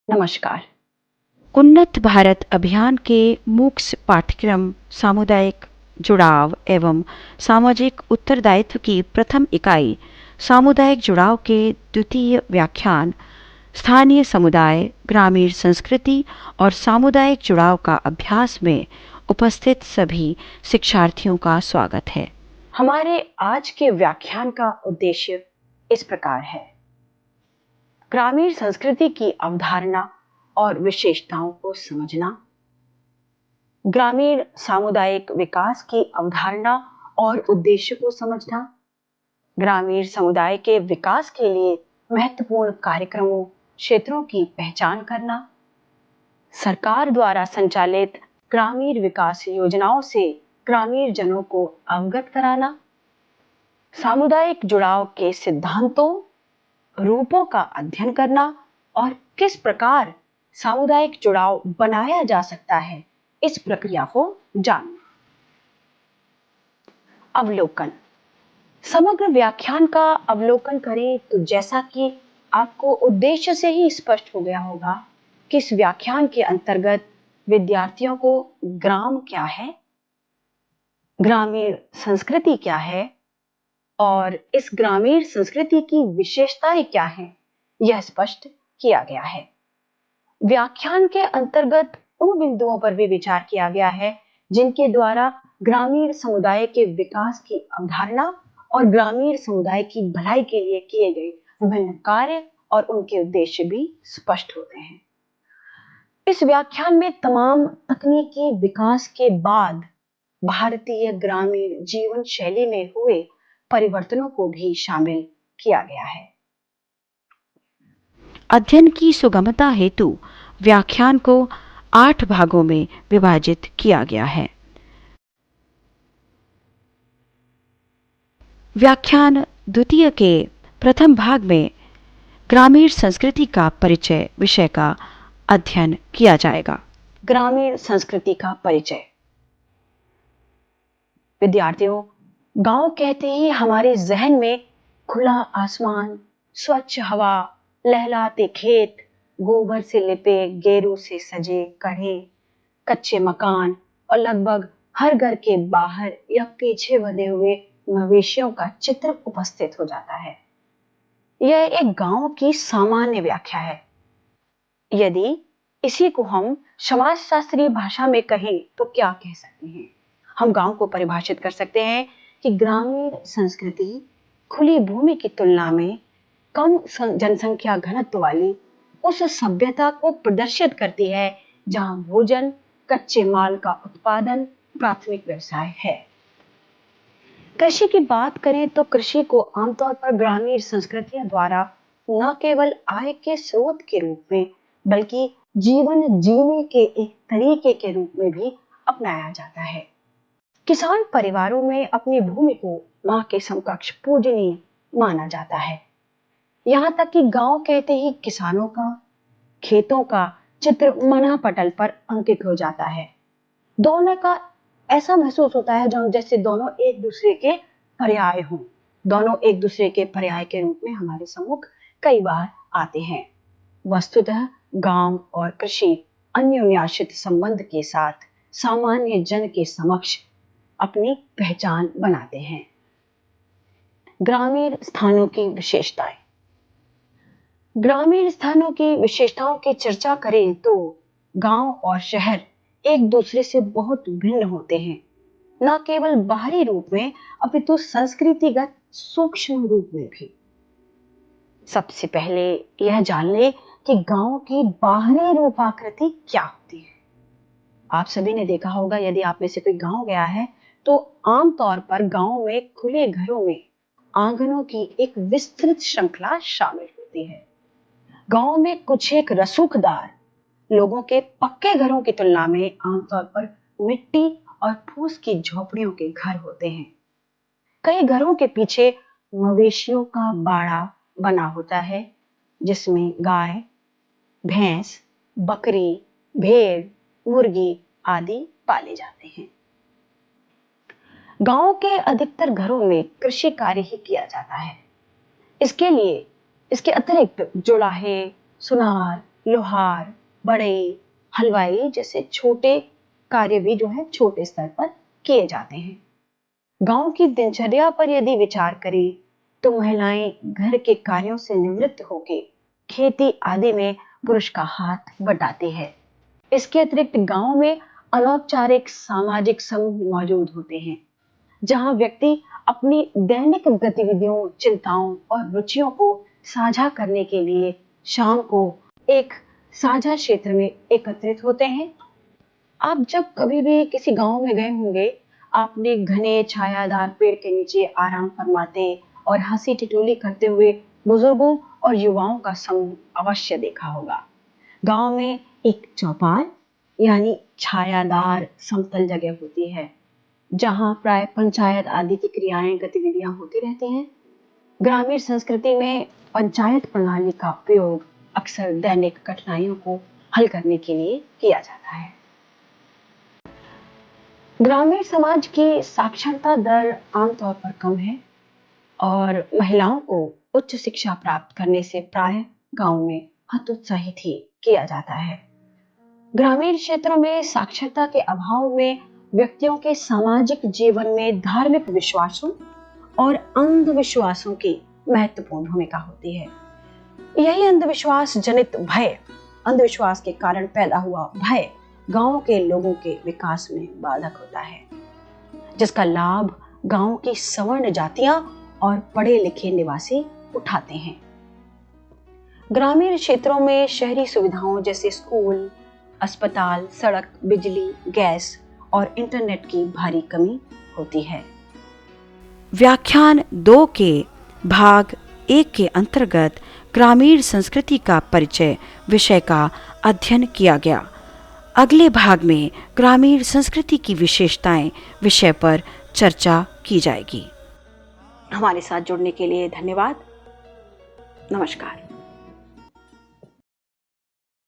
नमस्कार। उन्नत भारत अभियान के मुख्य पाठ्यक्रम सामुदायिक जुड़ाव एवं सामाजिक उत्तरदायित्व की प्रथम इकाई सामुदायिक जुड़ाव के द्वितीय व्याख्यान स्थानीय समुदाय, ग्रामीण संस्कृति और सामुदायिक जुड़ाव का अभ्यास में उपस्थित सभी शिक्षार्थियों का स्वागत है। हमारे आज के व्याख्यान का उद्देश्य इस प्रकार है। ग्रामीण संस्कृति की अवधारणा और विशेषताओं को समझना, ग्रामीण सामुदायिक विकास की अवधारणा और उद्देश्य को समझना, ग्रामीण समुदाय के विकास के लिए महत्वपूर्ण कार्यक्रमों, क्षेत्रों की पहचान करना, सरकार द्वारा संचालित ग्रामीण विकास योजनाओं से ग्रामीण जनों को अवगत कराना, सामुदायिक जुड़ाव के सिद्धांतों, रूपों का अध्ययन करना और किस प्रकार सामुदायिक जुड़ाव बनाया जा सकता है, इस प्रक्रिया को जानना। अवलोकन। समग्र व्याख्यान का अवलोकन करें तो जैसा कि आपको उद्देश्य से ही स्पष्ट हो गया होगा कि इस व्याख्यान के अंतर्गत विद्यार्थियों को ग्राम क्या है, ग्रामीण संस्कृति क्या है और इस ग्रामीण संस्कृति की विशेषताएं क्या हैं, यह स्पष्ट किया गया है। व्याख्यान के अंतर्गत उन बिंदुओं पर भी विचार किया गया है जिनके द्वारा ग्रामीण समुदाय के विकास की अवधारणा और ग्रामीण समुदाय की भलाई के लिए किए गए विभिन्न कार्य और उनके उद्देश्य भी स्पष्ट होते हैं। इस व्याख्यान में तमाम तकनीकी विकास के बाद भारतीय ग्रामीण जीवन शैली में हुए परिवर्तनों को भी शामिल किया गया है। अध्ययन की सुगमता हेतु व्याख्यान को 8 भागों में विभाजित किया गया है। व्याख्यान द्वितीय के प्रथम भाग में ग्रामीण संस्कृति का परिचय विषय का अध्ययन किया जाएगा। ग्रामीण संस्कृति का परिचय। विद्यार्थियों, गांव कहते ही हमारे जहन में खुला आसमान, स्वच्छ हवा, लहलाते खेत, गोबर से लिपे गेरू से सजे कढ़े, कच्चे मकान और लगभग हर घर के बाहर या पीछे बंधे हुए मवेशियों का चित्र उपस्थित हो जाता है। यह एक गांव की सामान्य व्याख्या है। यदि इसी को हम समाजशास्त्रीय भाषा में कहें तो क्या कह सकते हैं? हम गांव को परिभाषित कर सकते हैं कि ग्रामीण संस्कृति खुली भूमि की तुलना में कम जनसंख्या घनत्व वाली उस सभ्यता को प्रदर्शित करती है जहां भोजन, कच्चे माल का उत्पादन प्राथमिक व्यवसाय है। कृषि की बात करें तो कृषि को आमतौर पर ग्रामीण संस्कृतियों द्वारा न केवल आय के स्रोत के रूप में बल्कि जीवन जीने के एक तरीके के रूप में भी अपनाया जाता है। किसान परिवारों में अपनी भूमि को मां के समकक्ष पूजनीय माना जाता है। यहाँ तक कि गांव कहते ही किसानों का, खेतों का चित्र मना पटल पर अंकित हो जाता है। दोनों का ऐसा महसूस होता है जैसे दोनों एक दूसरे के पर्याय हों। दोनों एक दूसरे के पर्याय के रूप में हमारे सम्मुख कई बार आते हैं। वस्तुतः गांव और कृषि अन्योन्याश्रित संबंध के साथ सामान्य जन के समक्ष अपनी पहचान बनाते हैं। ग्रामीण स्थानों की विशेषताएं। ग्रामीण स्थानों की विशेषताओं की चर्चा करें तो गांव और शहर एक दूसरे से बहुत भिन्न होते हैं, न केवल बाहरी रूप में अपितु संस्कृतिगत सूक्ष्म रूप में भी। सबसे पहले यह जान ले कि गांव की बाहरी रूपाकृति क्या होती है। आप सभी ने देखा होगा, यदि आप में से कोई गांव गया है तो आमतौर पर गांव में खुले घरों में आंगनों की एक विस्तृत श्रृंखला शामिल होती है। गांव में कुछ एक रसूखदार लोगों के पक्के घरों की तुलना में आमतौर पर मिट्टी और फूस की झोपड़ियों के घर होते हैं। कई घरों के पीछे मवेशियों का बाड़ा बना होता है जिसमें गाय, भैंस, बकरी, भेड़, मुर्गी आदि पाले जाते हैं। गांव के अधिकतर घरों में कृषि कार्य ही किया जाता है। इसके अतिरिक्त जुलाहे, सुनार, लोहार, बढ़ई, हलवाई जैसे छोटे कार्य भी जो है छोटे स्तर पर किए जाते हैं। गांव की दिनचर्या पर यदि विचार करें तो महिलाएं घर के कार्यों से निवृत्त होकर खेती आदि में पुरुष का हाथ बटाती है। इसके अतिरिक्त गांव में अनौपचारिक सामाजिक समूह मौजूद होते हैं, जहां व्यक्ति अपनी दैनिक गतिविधियों, चिंताओं और रुचियों को साझा करने के लिए शाम को एक साझा क्षेत्र में एकत्रित होते हैं। आप जब कभी भी किसी गांव में गए होंगे, आपने घने छायादार पेड़ के नीचे आराम फरमाते और हंसी टिटोली करते हुए बुजुर्गों और युवाओं का समूह अवश्य देखा होगा। गांव में एक चौपाल यानी छायादार समतल जगह होती है, जहां प्राय पंचायत आदि की क्रियाएं गतिविधियां होती रहती हैं। ग्रामीण संस्कृति में पंचायत प्रणाली का उपयोग अक्सर दैनिक कठिनाइयों को हल करने के लिए किया जाता है। ग्रामीण समाज की साक्षरता दर आमतौर पर कम है और महिलाओं को उच्च शिक्षा प्राप्त करने से प्राय गांव में हतोत्साहित ही किया जाता है। ग्रामीण क्षेत्रों में साक्षरता के अभाव में व्यक्तियों के सामाजिक जीवन में धार्मिक विश्वासों और अंधविश्वासों की महत्वपूर्ण भूमिका होती है। यही अंधविश्वास जनित भय, अंधविश्वास के कारण पैदा हुआ भय गांव के लोगों के विकास में बाधक होता है, जिसका लाभ गांव की सवर्ण जातियां और पढ़े लिखे निवासी उठाते हैं। ग्रामीण क्षेत्रों में शहरी सुविधाओं जैसे स्कूल, अस्पताल, सड़क, बिजली, गैस और इंटरनेट की भारी कमी होती है। व्याख्यान 2 के भाग 1 के अंतर्गत ग्रामीण संस्कृति का परिचय विषय का अध्ययन किया गया। अगले भाग में ग्रामीण संस्कृति की विशेषताएं विषय पर चर्चा की जाएगी। हमारे साथ जुड़ने के लिए धन्यवाद। नमस्कार।